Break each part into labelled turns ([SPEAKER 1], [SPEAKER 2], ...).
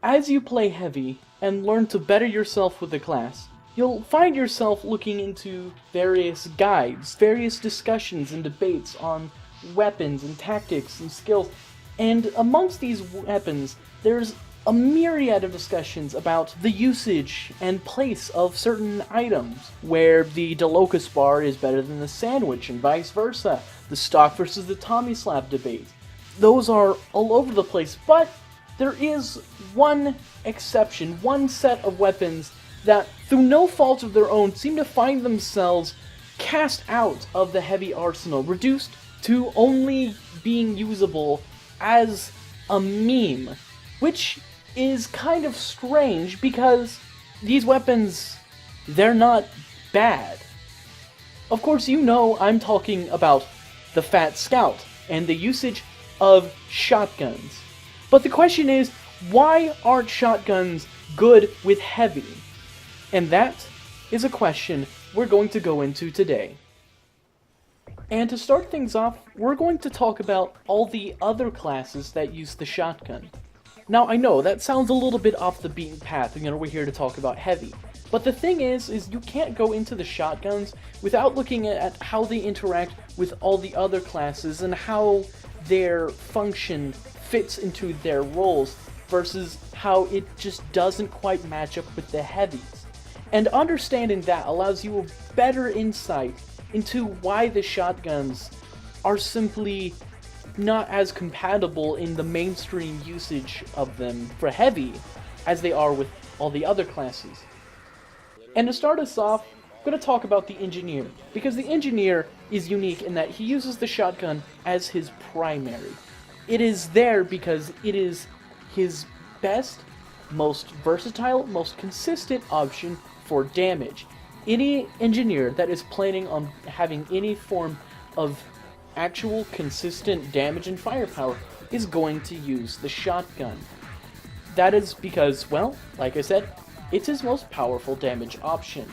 [SPEAKER 1] As you play heavy and learn to better yourself with the class, you'll find yourself looking into various guides, various discussions and debates on weapons and tactics and skills, and amongst these weapons, there's a myriad of discussions about the usage and place of certain items, where the DeLocus bar is better than the sandwich and vice versa, the stock versus the Tommy Slap debate. Those are all over the place, but there is one exception, one set of weapons that, through no fault of their own, seem to find themselves cast out of the heavy arsenal, reduced to only being usable as a meme, which is kind of strange because these weapons, they're not bad. Of course, you know I'm talking about the Fat Scout and the usage of shotguns. But the question is, why aren't shotguns good with heavy? And that is a question we're going to go into today. And to start things off, we're going to talk about all the other classes that use the shotgun. Now, I know that sounds a little bit off the beaten path, we're here to talk about heavy. But the thing is you can't go into the shotguns without looking at how they interact with all the other classes and how their function fits into their roles versus how it just doesn't quite match up with the heavies. And understanding that allows you a better insight into why the shotguns are simply not as compatible in the mainstream usage of them for heavy as they are with all the other classes. And to start us off, I'm going to talk about the engineer, because the engineer is unique in that he uses the shotgun as his primary. It is there because it is his best, most versatile, most consistent option for damage. Any engineer that is planning on having any form of actual consistent damage and firepower is going to use the shotgun. That is because, well, like I said, it's his most powerful damage option.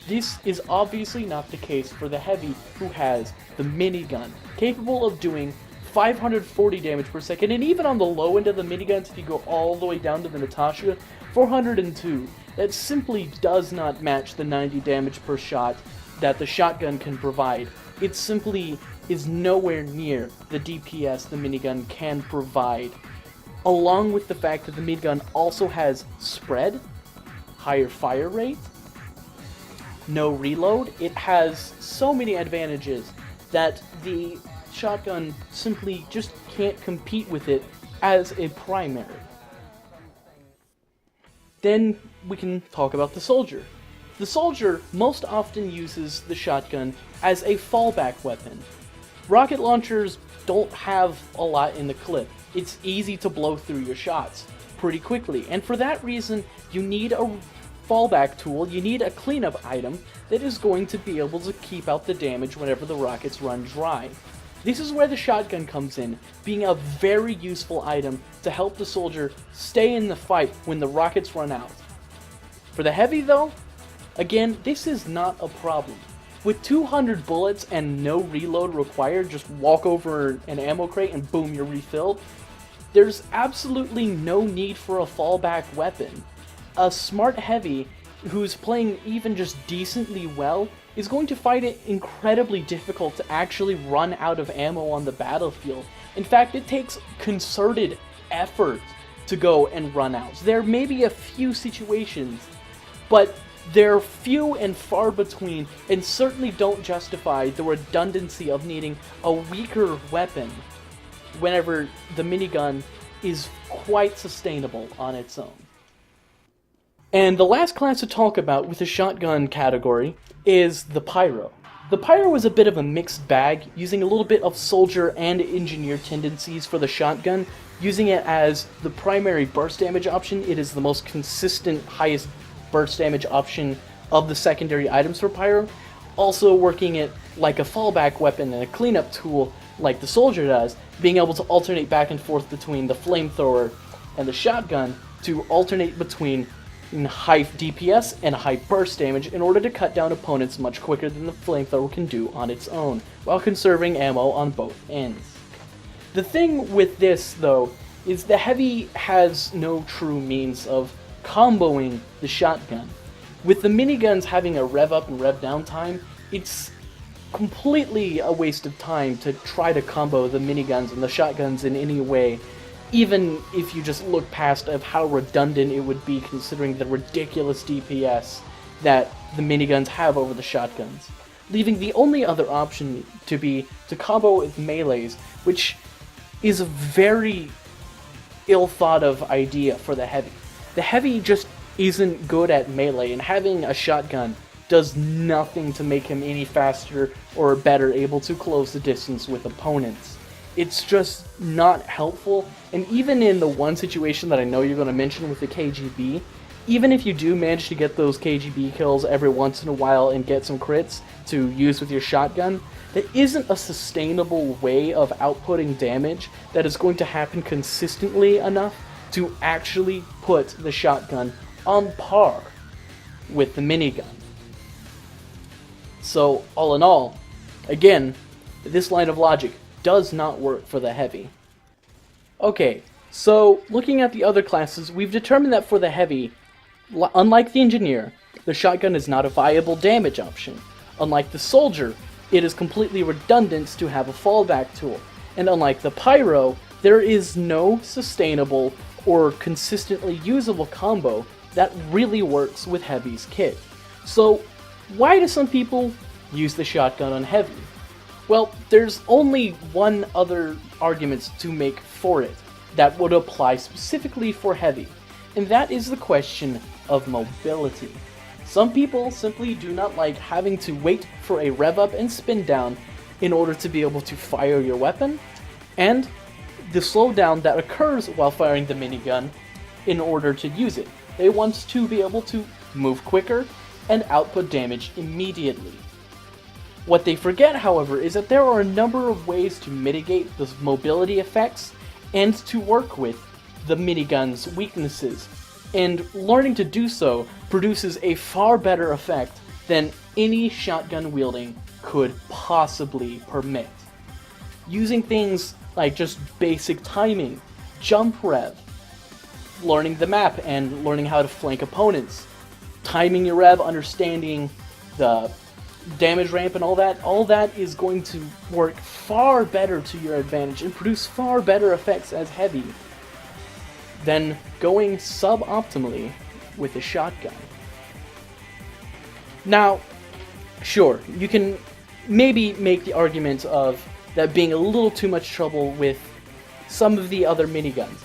[SPEAKER 1] This is obviously not the case for the heavy, who has the minigun, capable of doing 540 damage per second, and even on the low end of the miniguns, if you go all the way down to the Natasha, 402. That simply does not match the 90 damage per shot that the shotgun can provide. It simply is nowhere near the DPS the minigun can provide. Along with the fact that the minigun also has spread, higher fire rate, no reload, it has so many advantages that the shotgun simply just can't compete with it as a primary. Then we can talk about the soldier. The soldier most often uses the shotgun as a fallback weapon. Rocket launchers don't have a lot in the clip. It's easy to blow through your shots pretty quickly, and for that reason you need a fallback tool, you need a cleanup item that is going to be able to keep out the damage whenever the rockets run dry. This is where the shotgun comes in, being a very useful item to help the soldier stay in the fight when the rockets run out. For the heavy though, again, this is not a problem. With 200 bullets and no reload required, just walk over an ammo crate and boom, you're refilled. There's absolutely no need for a fallback weapon. A smart heavy who's playing even just decently well is going to find it incredibly difficult to actually run out of ammo on the battlefield. In fact, it takes concerted effort to go and run out. There may be a few situations, but they're few and far between, and certainly don't justify the redundancy of needing a weaker weapon whenever the minigun is quite sustainable on its own. And the last class to talk about with the shotgun category is the Pyro. The Pyro is a bit of a mixed bag, using a little bit of soldier and engineer tendencies for the shotgun. Using it as the primary burst damage option, it is the most consistent, highest burst damage option of the secondary items for Pyro. Also working it like a fallback weapon and a cleanup tool like the soldier does, being able to alternate back and forth between the flamethrower and the shotgun to alternate between in high DPS and high burst damage in order to cut down opponents much quicker than the flamethrower can do on its own, while conserving ammo on both ends. The thing with this, though, is the heavy has no true means of comboing the shotgun. With the miniguns having a rev up and rev down time, it's completely a waste of time to try to combo the miniguns and the shotguns in any way, even if you just look past of how redundant it would be considering the ridiculous DPS that the miniguns have over the shotguns, leaving the only other option to be to combo with melees, which is a very ill thought of idea for the heavy. The heavy just isn't good at melee, and having a shotgun does nothing to make him any faster or better able to close the distance with opponents. It's just not helpful, and even in the one situation that I know you're going to mention with the KGB, even if you do manage to get those KGB kills every once in a while and get some crits to use with your shotgun, there isn't a sustainable way of outputting damage that is going to happen consistently enough to actually put the shotgun on par with the minigun. So, all in all, again, this line of logic does not work for the heavy. Okay, so looking at the other classes, we've determined that for the heavy, unlike the engineer, the shotgun is not a viable damage option. Unlike the soldier, it is completely redundant to have a fallback tool. And unlike the pyro, there is no sustainable or consistently usable combo that really works with heavy's kit. So, why do some people use the shotgun on heavy? Well, there's only one other argument to make for it that would apply specifically for heavy, and that is the question of mobility. Some people simply do not like having to wait for a rev up and spin down in order to be able to fire your weapon, and the slowdown that occurs while firing the minigun in order to use it. They want to be able to move quicker and output damage immediately. What they forget, however, is that there are a number of ways to mitigate the mobility effects and to work with the minigun's weaknesses, and learning to do so produces a far better effect than any shotgun wielding could possibly permit. Using things like just basic timing, jump rev, learning the map and learning how to flank opponents, timing your rev, understanding the damage ramp and all that is going to work far better to your advantage and produce far better effects as heavy than going suboptimally with a shotgun. Now, sure, you can maybe make the argument of that being a little too much trouble with some of the other miniguns.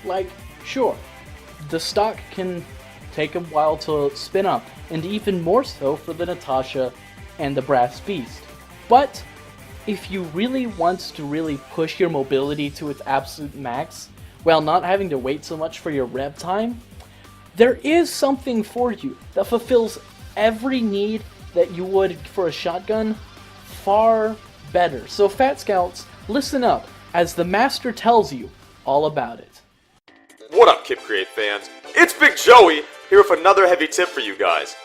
[SPEAKER 1] Like, sure, the stock can take a while to spin up, and even more so for the Natasha and the Brass Beast. But if you really want to really push your mobility to its absolute max, while not having to wait so much for your rev time, there is something for you that fulfills every need that you would for a shotgun far better. So Fat Scouts, listen up as the Master tells you all about it.
[SPEAKER 2] What up, Kip Create fans? It's Big Joey, here with another heavy tip for you guys.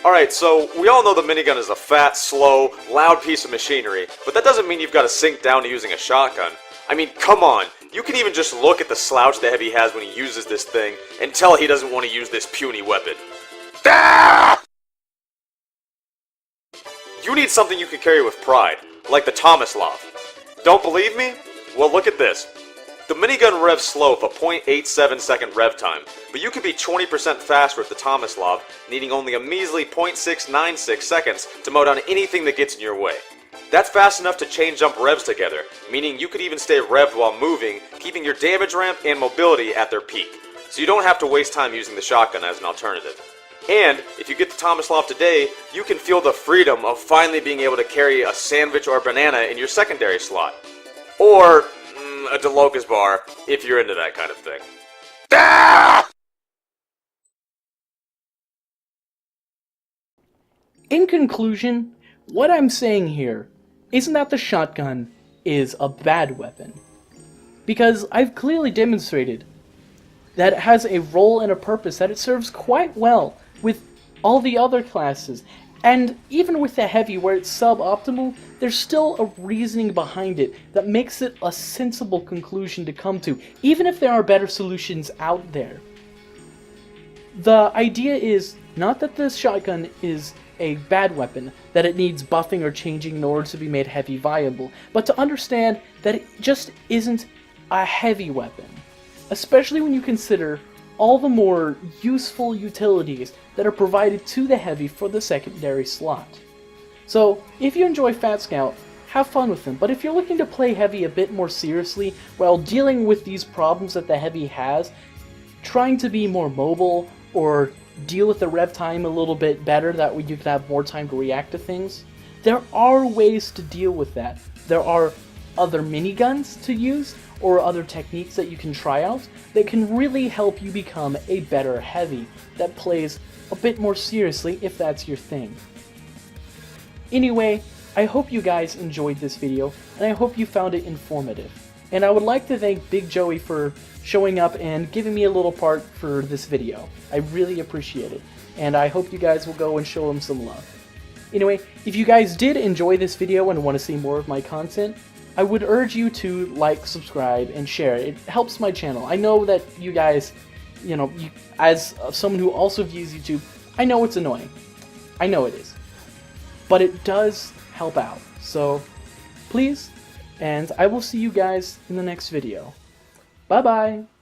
[SPEAKER 2] Alright, so we all know the minigun is a fat, slow, loud piece of machinery, but that doesn't mean you've got to sink down to using a shotgun. I mean, come on, you can even just look at the slouch the heavy has when he uses this thing, and tell he doesn't want to use this puny weapon. Ah! You need something you can carry with pride, like the Tomislav. Don't believe me? Well, look at this. The minigun revs slow with a 0.87 second rev time, but you can be 20% faster with the Tomislav, needing only a measly 0.696 seconds to mow down anything that gets in your way. That's fast enough to chain jump revs together, meaning you could even stay revved while moving, keeping your damage ramp and mobility at their peak, so you don't have to waste time using the shotgun as an alternative. And, if you get the Tomislav today, you can feel the freedom of finally being able to carry a sandwich or a banana in your secondary slot. Or a DeLocas bar, if you're into that kind of thing. Ah!
[SPEAKER 1] In conclusion, what I'm saying here isn't that the shotgun is a bad weapon, because I've clearly demonstrated that has a role and a purpose that it serves quite well with all the other classes. And even with the heavy, where it's suboptimal, there's still a reasoning behind it that makes it a sensible conclusion to come to, even if there are better solutions out there. The idea is not that this shotgun is a bad weapon, that it needs buffing or changing in order to be made heavy viable, but to understand that it just isn't a heavy weapon, especially when you consider all the more useful utilities that are provided to the heavy for the secondary slot. So, if you enjoy Fat Scout, have fun with them, but if you're looking to play heavy a bit more seriously while dealing with these problems that the heavy has, trying to be more mobile or deal with the rev time a little bit better, that way you can have more time to react to things, there are ways to deal with that. There are other miniguns to use, or other techniques that you can try out that can really help you become a better heavy that plays a bit more seriously if that's your thing. Anyway, I hope you guys enjoyed this video, and I hope you found it informative. And I would like to thank Big Joey for showing up and giving me a little part for this video. I really appreciate it, and I hope you guys will go and show him some love. Anyway, if you guys did enjoy this video and want to see more of my content, I would urge you to like, subscribe, and share. It helps my channel. I know that you guys, as someone who also views YouTube, I know it's annoying. I know it is. But it does help out. So, please, and I will see you guys in the next video. Bye-bye!